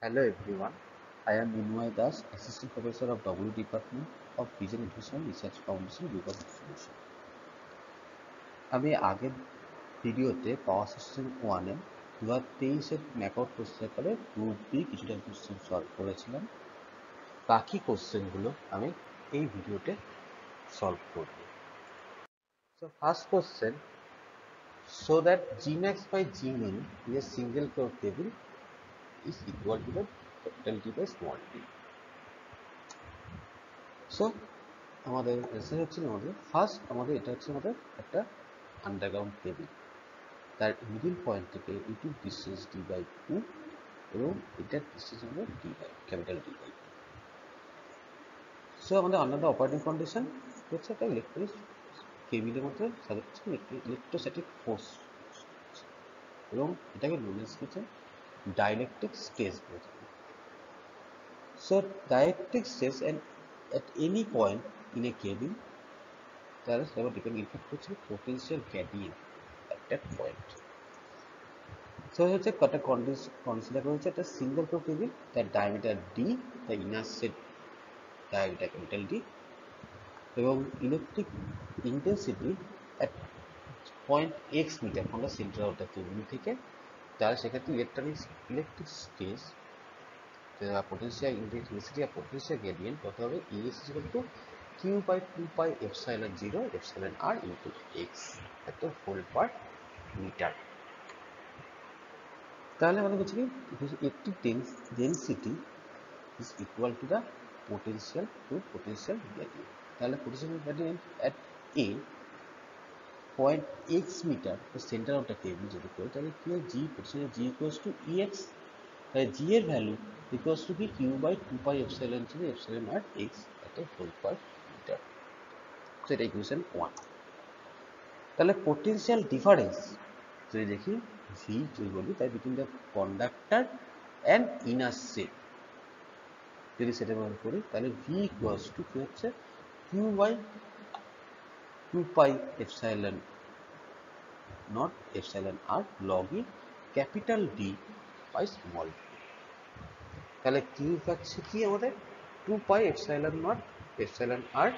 Hello everyone, I am Minmoy Das, Assistant Professor of W Department of Vision Education Research Foundation, Viva Distribution. আমি আগের ভিডিওতে power system 1-এ 2023-এর MAKAUT question পেপারে group B কিছুটা question solve করেছিলাম। বাকি কোশ্চেনগুলো আমি এই ভিডিওতে সলভ করব। So first question, so that Gmax by Gmin is a single core table is equal to the capital T by small t. So আমাদের অ্যান্সার হচ্ছে আমাদের ফার্স্ট এটা হচ্ছে আমাদের একটা আন্ডারগ্রাউন্ড টেবিল, তার মিডিল পয়েন্ট থেকে ইটু ডিস্টেন্স ডি বাই 2 এবং এটার ডিস্টেন্স আমাদের D by capital D by 2। So আমাদের আন্ডার অপারেটিং কন্ডিশন হচ্ছে একটা ইলেকট্রিক কেবিলের মধ্যে ইলেকট্রোস্ট্যাটিক ফোর্স এবং এটাকে নোন হচ্ছে ডাইলেকট্রিক স্টেজ বলে থাকে। So dielectric stage at any point in a cable there is never depend effect হচ্ছে potential gradient at that point. So হচ্ছে কটা কন্ডিশন হচ্ছে একটা সিঙ্গেল কোর কেবল, তার diameter d, the inner set diameter capital D এবং electric intensity at point x metre from the center of the cable থেকে, তাহলে সেক্ষেত্রে ইলেকট্রিক স্টেজ potential intensity আর potential gradient কত হবে? E is equal to q by 2 pi epsilon 0 epsilon r into x at the whole per meter. তাহলে মানে হচ্ছে কি একটি density is equal to the potential gradient. তাহলে potential gradient at a point x meter the center of the cable যদি করি তাহলে কি হয়? g potential g equals to ex, তাহলে g এর value equals to q by 2 pi epsilon 0 epsilon r x at the whole per meter. So এটা equation 1। তাহলে potential difference যদি দেখি v যদি বলি তাই between the conductor and inner set যদি সেটা ব্যবহার করি তাহলে v ইকুয়ালস টু কি হচ্ছে q by 2 pi epsilon naught epsilon r log e capital D by small d। তাহলে q পাচ্ছে কি আমাদের 2 pi epsilon naught epsilon r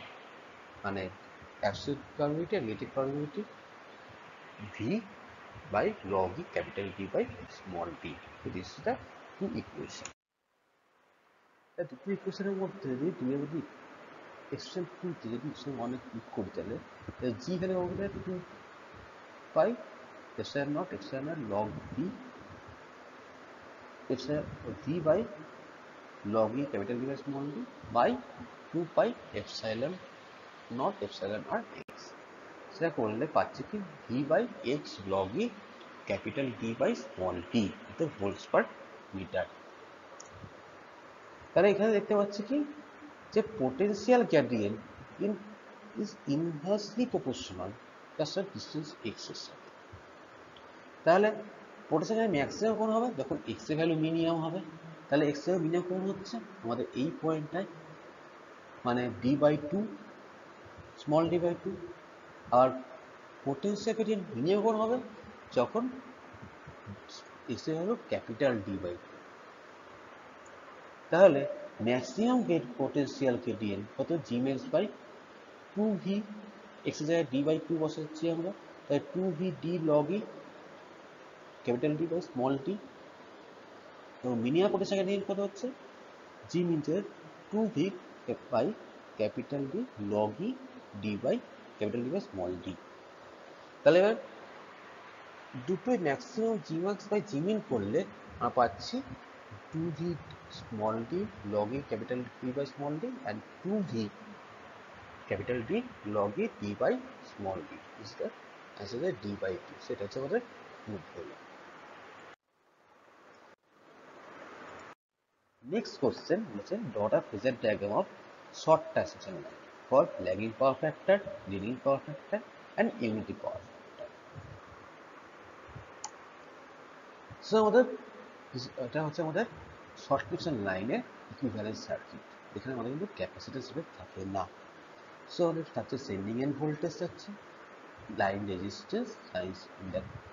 মানে অ্যাবসলিউট পারমিটিভিটি আর negative permittivity v by log e capital D by small d. So this is the two equation. The two equation এর মধ্যে যদি যদি এক্সপ্রেশন 2 তে যদি এক্সপ্রেশন 1 এ ক্লিক করি তাহলে g এখানে হবে 2 পাই epsilon naught epsilon log b epsilon v by log e capital D by small d by 2 pi epsilon naught epsilon r x। সেটা করলে পাচ্ছি কি v by x log e capital D by small d the volts per meter। তাহলে এখানে দেখতে পাচ্ছি কি যে potential gradient is inversely proportional তার সাথে ডিস্টেন্স x এর সাথে। তাহলে পোটেনশিয়াল ম্যাক্সিমাম কোন হবে? যখন x এর ভ্যালু মিনিমাম হবে। তাহলে x এর মিনিমাম কোন হচ্ছে আমাদের এই পয়েন্টটায়, মানে d by 2 small d by 2। আর পোটেনশিয়াল গ্রেডিয়েন্ট মিনিমাম কোন হবে? যখন x এর ভ্যালু ক্যাপিটাল D by 2। তাহলে ম্যাক্সিমাম পোটেনশিয়াল গ্রেডিয়েন্ট কত? Gmax by 2v, x এর জায়গায় d by 2 বসাচ্ছি আমরা, তাই 2v d log e capital D by small d। এবং মিনিমাম পোটেনশিয়াল গ্রেডিয়েন্ট কত হচ্ছে? g metre 2v by capital D log e d by capital D by small d। তাহলে এবার দুটোই ম্যাক্সিমাম Gmax by Gmin করলে আমরা পাচ্ছি 2v small d log e capital D by small d and 2v capital D log e d by small d is the answer is d by 2। সেটা হচ্ছে আমাদের prove হলো। Next question হচ্ছে dot a phasor diagram of short transmission line for lagging power factor, leading power factor and unity power factor. So আমাদের এটা হচ্ছে আমাদের short transmission লাইনের ইকুইভ্যালেন্ট সার্কিট, এখানে আমাদের কিন্তু ক্যাপাসিট্যান্স থাকে না। সো আমাদের থাকছে সেন্ডিং এন্ড ভোল্টেজ থাকছে, line resistance,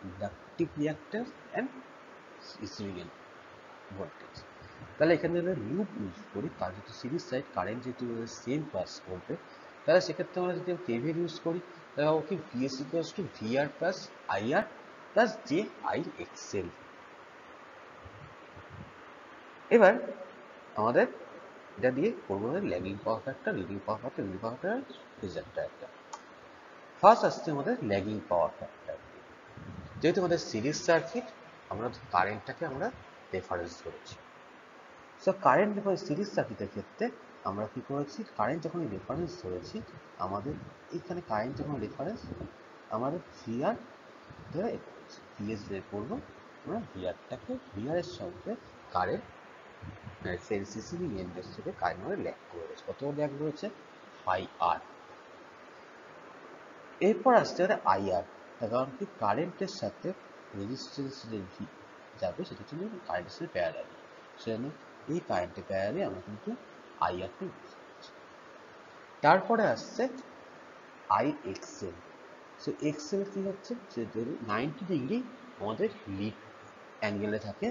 inductive reactance and receiving and voltage. তাহলে এখানে যদি লুপ ইউজ করি, তার যেহেতু সিরিজ সাইড কারেন্ট যেহেতু সেম পাস করবে, তাহলে সেক্ষেত্রে আমরা যদি কেভিএল ইউজ করি তাহলে পাবো কি VS equals to VR plus IR plus J I XL. এবার আমাদের এটা দিয়ে করবো lagging power factor, leading power factor, leading power factor, phasor diagram. First আসছে আমাদের ল্যাগিং পাওয়ার ফ্যাক্টর। যেহেতু আমাদের সিরিজ সার্কিট, আমরা কারেন্টটাকে আমরা রেফারেন্স করেছি। সো কারেন্ট সিরিজ সার্কিটের ক্ষেত্রে আমরা কি করেছি, কারেন্ট যখন রেফারেন্স ধরেছি, আমাদের এখানে কারেন্ট যখন রেফারেন্স, আমাদের ভিআর ধরে ভিএস বের করবো, আমরা ভিআরটাকে ভিআর এর সঙ্গে কারেন্ট সেন্সিসিভি ইন্ডেক্স থেকে কারেন্ট আমাদের ল্যাগ করে রয়েছে। কত ল্যাগ রয়েছে? ফাই আর। এরপর আসছে আইআর, তার কারণ কি কারেন্টের সাথে রেজিস্ট্যান্স যে ভি যাবে সেটা হচ্ছে কারেন্টের সাথে প্যারালাল, সেজন্য এই কারেন্টের প্যারালালে আমরা কিন্তু আইআরটা ইউজ করছি। তারপরে আসছে আই এক্সএল। সো এক্সএল কি হচ্ছে, যে যদি 90 ডিগ্রি আমাদের লিড অ্যাঙ্গেলে থাকে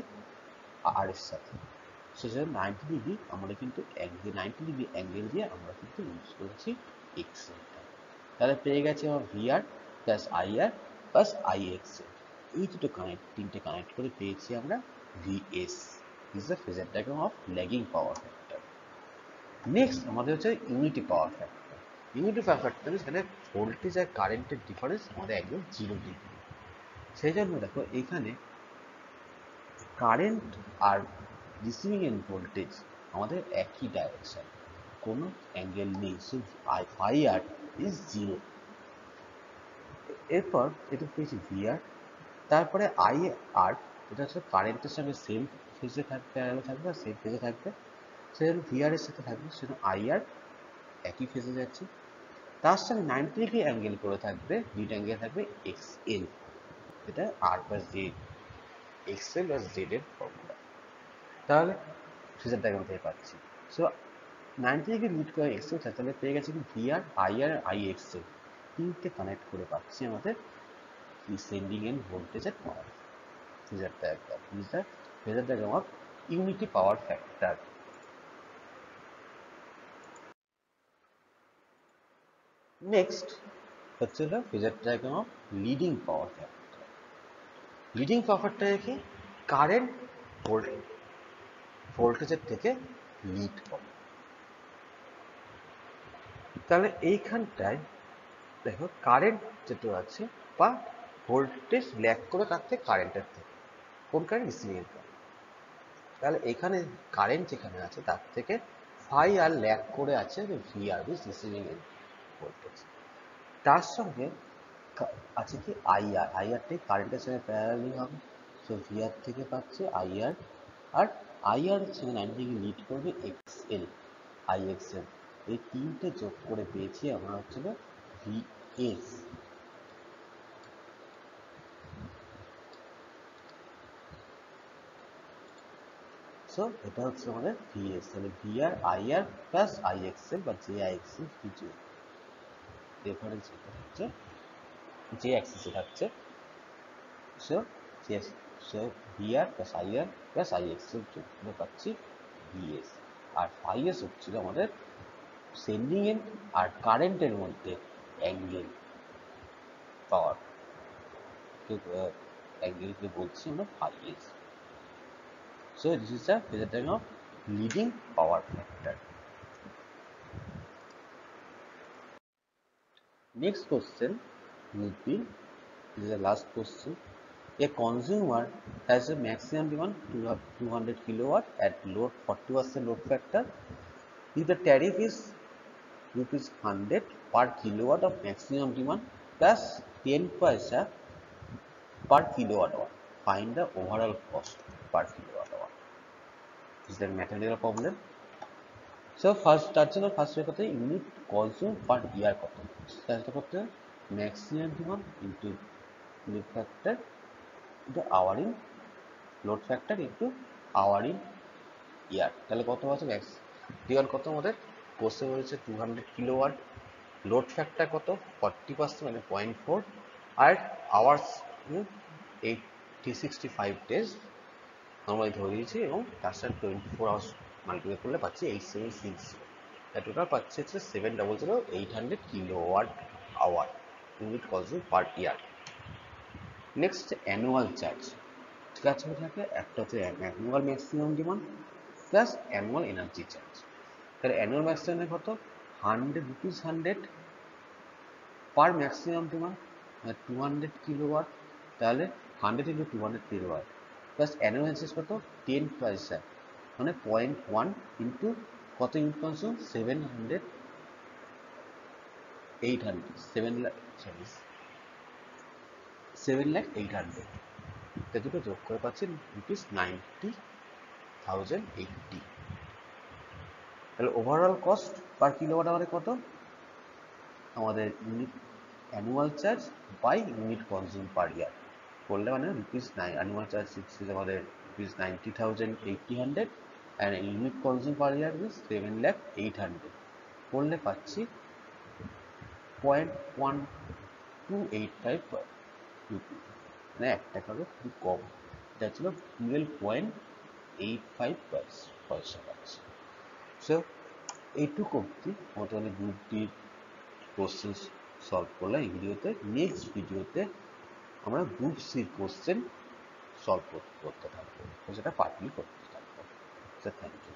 আর এর সাথে, সেজন্য 90 ডিগ্রি আমরা কিন্তু 90 ডিগ্রি অ্যাঙ্গেল দিয়ে আমরা কিন্তু ইউজ করেছি এক্সএলটা। তাহলে পেয়ে গেছি আমার VR plus IR plus IXL, এই দুটো তিনটে কানেক্ট করে পেয়েছি আমরা VS, is the phasor diagram of lagging power factor. Next আমাদের হচ্ছে unity power factor. Unity power factor সেখানে ভোল্টেজ আর কারেন্টের ডিফারেন্স আমাদের একদম 0 ডিগ্রি। সেই জন্য দেখো এখানে current R receiving and voltage আমাদের একই ডাইরেকশন, কোনো অ্যাঙ্গেল নেই, সো ফাই আর ইজ 0। এরপর এটা পেয়েছি ভিআর, তারপরে আই আর, এটা হচ্ছে কারেন্টের সঙ্গে সেম ফেজে থাকবে, প্যারালাল থাকবে আর সেম ফেজে থাকবে, সেজন্য ভিআর এর সাথে থাকবে, সেজন্য আই আর একই ফেজে যাচ্ছে। তার সঙ্গে 90 ডিগ্রি অ্যাঙ্গেল করে থাকবে, লিড অ্যাঙ্গেল থাকবে এক্স এল, এটা আর plus J X L plus Z এর ফর্মুলা। তাহলে ফেজার ডায়াগ্রাম থেকে পাচ্ছি। সো 90 ডিগ্রি লিড করে এক্স এল, তাহলে পেয়ে গেছে কি VR IR I X L, তিনটে কানেক্ট করে পাচ্ছি আমাদের সেন্ডিং এন্ড ভোল্টেজের মান। Phasor diagram is the phasor diagram of unity power factor. Next হচ্ছে phasor diagram of leading power factor. Leading power factor কি, কারেন্ট ভোল্টেজের থেকে লিড করে। তাহলে এইখানটায় দেখো কারেন্ট যেটা আছে বা ভোল্টেজ ল্যাগ করে কার থেকে, কারেন্টের থেকে। কোন কারেন্ট? রিসিভিং এর কারেন্ট। তাহলে এখানে কারেন্ট যেখানে আছে তার থেকে ফাই আর ল্যাগ করে আছে ভিআর, রিসিভিং এর ভোল্টেজ। তার সঙ্গে আছে কি আইআর, আইআরটাই কারেন্টের সঙ্গে প্যারালালি হবে, সো ভিআর থেকে পাচ্ছে আইআর, আর আইআর হচ্ছে 90 ডিগ্রি লিড করবে এক্সএল আইএক্সএল, এই তিনটে যোগ করে পেয়েছি আমরা হচ্ছে ভিএস। সো এটা হচ্ছে আমাদের ভিএস, তাহলে ভিআর আইআর প্লাস আইএক্সএল বা জে আইএক্সএল কিছু রেফারেন্স হচ্ছে জে অ্যাক্সিসে থাকছে। So VR plus IR plus IXL যোগ করে পাচ্ছি ভিএস, আর ফাইএস হচ্ছিল আমাদের সেন্ডিং এন্ড আর কারেন্টের মধ্যে অ্যাঙ্গেল পাওয়ার, অ্যাঙ্গেলকে বলছি আমরা phi s. So this is the phasor diagram of leading power factor. Next question would be, this is the last question. A consumer has a maximum demand 200 kilowatt at load 40% load factor. If the tariff is rupees 100 per kilowatt of maximum demand plus 10 paisa per kilowatt hour, find the overall cost per kilowatt hour. Is that mathematical problem? So first তার জন্য first বের করতে unit consume per ইয়ার কত, সেটা করতে maximum demand into load factor into hour in load factor into hour in year. তাহলে কত আছে ম্যাক্স ডিমান্ড কত আমাদের কোর্সে বলেছে 200 কিলোওয়াট, লোড ফ্যাক্টর কত 40% মানে 0.4, আর আওয়ার্স 365 ডেজ নর্মালি ধরে দিয়েছি এবং তার সাথে 24 আওয়ার্স মাল্টিপ্লাই করলে পাচ্ছি 8760। তাই টোটাল পাচ্ছি হচ্ছে 700,800 kilowatt hour unit consume per year. Next annual charge. ঠিক আছে, থাকে একটা হচ্ছে annual maximum demand plus annual energy charge. তাহলে অ্যানুয়াল ম্যাক্সিমামে কত, 100 পার ম্যাক্সিমাম ডিমান্ড, মানে 200 কিলোওয়াট। তাহলে 100 into 200 kilowatt plus annual energy কত, 10 পয়সা, মানে 0.1 ইন্টু কত ইউনিট কনজিউম, 700 800 7 লাখ, সরি 7,800,000। তাই দুটো যোগ করে পাচ্ছেন ₹90,080। তাহলে ওভারঅল কস্ট পার কিলোওয়াট আওয়ারে কত, আমাদের unit annual charge by unit consume per year করলে মানে অ্যানুয়াল চার্জ আমাদের ₹90,800 and unit consume per year 7,800 করলে পাচ্ছি 0.1285 রুপি, মানে 1 টাকারও খুব কম। এটা ছিল 12.85 পয়সা পাচ্ছি। সো এইটুকু অব্দি মোটামুটি গ্রুপ ডির কোশ্চেন সলভ করলাম এই ভিডিওতে। নেক্সট ভিডিওতে আমরা গ্রুপ সির কোশ্চেন সলভ করতে থাকবো, সেটা পার্টলি করতে থাকবো। Thank you.